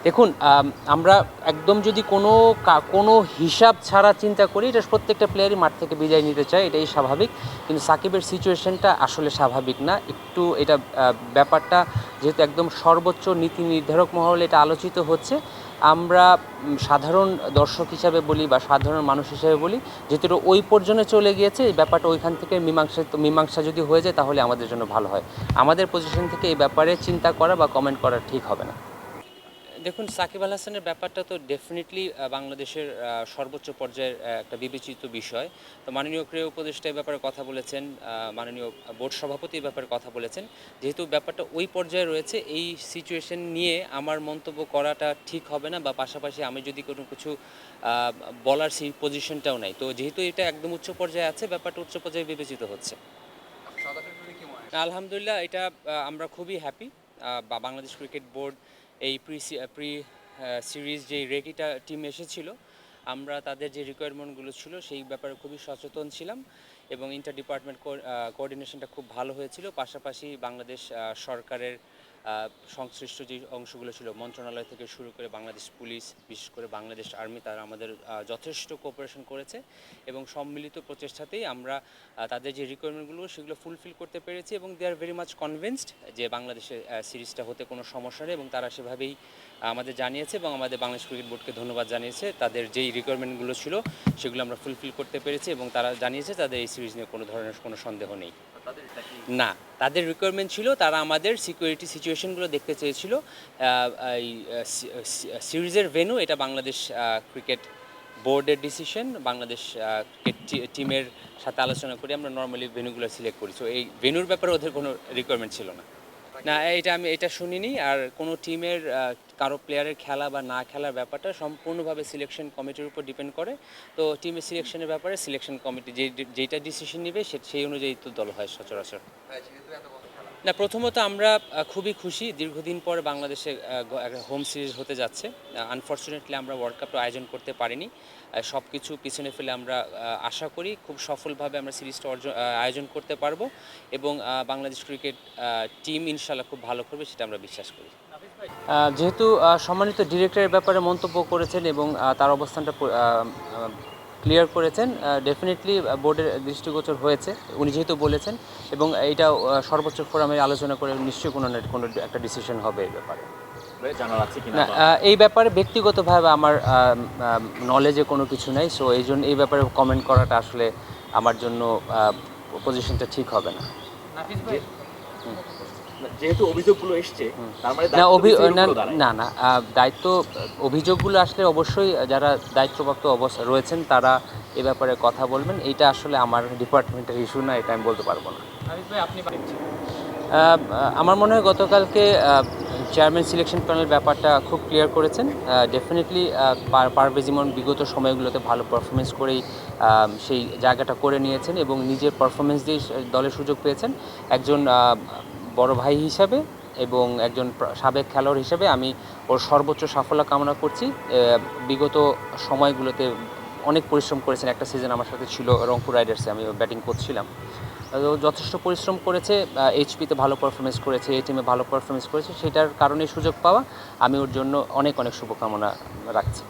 দেখুন, আমরা একদম যদি কোনো হিসাব ছাড়া চিন্তা করি, এটা প্রত্যেকটা প্লেয়ারই মাঠ থেকে বিদায় নিতে চায়, এটাই স্বাভাবিক। কিন্তু সাকিবের সিচুয়েশনটা আসলে স্বাভাবিক না। একটু এটা ব্যাপারটা যেহেতু একদম সর্বোচ্চ নীতি নির্ধারক মহলে এটা আলোচিত হচ্ছে, আমরা সাধারণ দর্শক হিসাবে বলি বা সাধারণ মানুষ হিসেবে বলি, যেহেতু এটা ওই পর্যন্ত চলে গিয়েছে, এই ব্যাপারটা ওইখান থেকে মীমাংসা যদি হয়ে যায় তাহলে আমাদের জন্য ভালো হয়। আমাদের পজিশন থেকে এই ব্যাপারে চিন্তা করা বা কমেন্ট করা ঠিক হবে না। দেখুন, সাকিব আল হাসানের ব্যাপারটা তো ডেফিনেটলি বাংলাদেশের সর্বোচ্চ পর্যায়ের একটা বিবেচিত বিষয়। তো মাননীয় ক্রীড়া উপদেষ্টা এই ব্যাপারে কথা বলেছেন, মাননীয় বোর্ড সভাপতি এই ব্যাপারে কথা বলেছেন। যেহেতু ব্যাপারটা ওই পর্যায়ে রয়েছে, এই সিচুয়েশন নিয়ে আমার মন্তব্য করাটা ঠিক হবে না, বা পাশাপাশি আমি যদি কোনো কিছু বলার সেই পজিশনটাও নাই। তো যেহেতু এটা একদম উচ্চ পর্যায়ে আছে, ব্যাপারটা উচ্চ পর্যায়ে বিবেচিত হচ্ছে। আলহামদুলিল্লাহ, এটা আমরা খুবই হ্যাপি। বাংলাদেশ ক্রিকেট বোর্ড এই প্রি সিরিজ যে রেকিটা টিম এসেছিল, আমরা তাদের যে রিকোয়ারমেন্টগুলো ছিল সেই ব্যাপারে খুবই সচেতন ছিলাম, এবং ইন্টার ডিপার্টমেন্ট কোঅর্ডিনেশনটা খুব ভালো হয়েছিল। পাশাপাশি বাংলাদেশ সরকারের সংশ্লিষ্ট যে অংশগুলো ছিল, মন্ত্রণালয় থেকে শুরু করে বাংলাদেশ পুলিশ, বিশেষ করে বাংলাদেশ আর্মি, তারা আমাদের যথেষ্ট কোঅপারেশন করেছে, এবং সম্মিলিত প্রচেষ্টাতেই আমরা তাদের যে রিকোয়ারমেন্টগুলো সেগুলো ফুলফিল করতে পেরেছি, এবং দে আর ভেরি মাচ কনভিন্সড যে বাংলাদেশের সিরিজটা হতে কোনো সমস্যা নেই, এবং তারা সেভাবেই আমাদের জানিয়েছে, এবং আমাদের বাংলাদেশ ক্রিকেট বোর্ডকে ধন্যবাদ জানিয়েছে। তাদের যেই রিকোয়ারমেন্টগুলো ছিল সেগুলো আমরা ফুলফিল করতে পেরেছি, এবং তারা জানিয়েছে তাদের এই সিরিজ নিয়ে কোনো ধরনের কোনো সন্দেহ নেই। না, তাদের রিকোয়ারমেন্ট ছিল, তারা আমাদের সিকিউরিটি সিচুয়েশনগুলো দেখতে চেয়েছিল। এই সিরিজের ভেন্যু এটা বাংলাদেশ ক্রিকেট বোর্ডের ডিসিশন। বাংলাদেশ ক্রিকেট টিমের সাথে আলোচনা করে আমরা নর্মালি ভেন্যুগুলো সিলেক্ট করি। সো এই ভেন্যুর ব্যাপারে ওদের কোনো রিকোয়ারমেন্ট ছিল না। না, আমি এটা শুনিনি। আর কোনো টিমের কারো প্লেয়ারের খেলা বা না খেলার ব্যাপারটা সম্পূর্ণভাবে সিলেকশন কমিটির উপর ডিপেন্ড করে। তো টিমের সিলেকশনের ব্যাপারে সিলেকশন কমিটি যেটা ডিসিশন নেবে সেই অনুযায়ী তো দল হয় সচরাচর। না, প্রথমত আমরা খুবই খুশি, দীর্ঘদিন পরে বাংলাদেশে একটা হোম সিরিজ হতে যাচ্ছে। আনফর্চুনেটলি আমরা ওয়ার্ল্ড কাপটা আয়োজন করতে পারিনি। সব কিছু পিছনে ফেলে আমরা আশা করি খুব সফলভাবে আমরা সিরিজটা আয়োজন করতে পারবো, এবং বাংলাদেশ ক্রিকেট টিম ইনশাল্লাহ খুব ভালো করবে, সেটা আমরা বিশ্বাস করি। যেহেতু সম্মানিত ডিরেক্টরের ব্যাপারে মন্তব্য করেছেন এবং তার অবস্থানটা ক্লিয়ার করেছেন, ডেফিনেটলি বোর্ডের দৃষ্টিগোচর হয়েছে, উনি যেহেতু বলেছেন, এবং এইটা সর্বোচ্চ ফোরামে আলোচনা করে নিশ্চয়ই কোনো একটা ডিসিশন হবে এই ব্যাপারে। না, এই ব্যাপারে ব্যক্তিগতভাবে আমার নলেজে কোনো কিছু নেই, সো এই ব্যাপারে কমেন্ট করাটা আসলে আমার জন্য পজিশনটা ঠিক হবে না। যেহেতু অভিযোগগুলো এসছে, তার মানে না, দায়িত্ব অভিযোগগুলো আসলে অবশ্যই যারা দায়িত্বপ্রাপ্ত অবস্থা রয়েছেন তারা এ ব্যাপারে কথা বলবেন। এইটা আসলে আমার ডিপার্টমেন্টের ইস্যু না, এটা আমি বলতে পারবো না। আমার মনে হয় গতকালকে চেয়ারম্যান সিলেকশন প্যানেল ব্যাপারটা খুব ক্লিয়ার করেছেন। ডেফিনেটলি পারভেজ ইমন বিগত সময়গুলোতে ভালো পারফরমেন্স করেই সেই জায়গাটা করে নিয়েছেন, এবং নিজের পারফরমেন্স দিয়ে দলের সুযোগ পেয়েছেন। একজন বড় ভাই হিসাবে এবং একজন সাবেক খেলোয়াড় হিসেবে আমি ওর সর্বোচ্চ সাফল্য কামনা করছি। বিগত সময়গুলোতে অনেক পরিশ্রম করেছেন, একটা সিজন আমার সাথে ছিল রংপুর রাইডার্সে, আমি ব্যাটিং করছিলাম। যথেষ্ট পরিশ্রম করেছে, এইচপিতে ভালো পারফরমেন্স করেছে, এই টিমে ভালো পারফরমেন্স করেছে, সেটার কারণে সুযোগ পাওয়া। আমি ওর জন্য অনেক শুভকামনা রাখছি।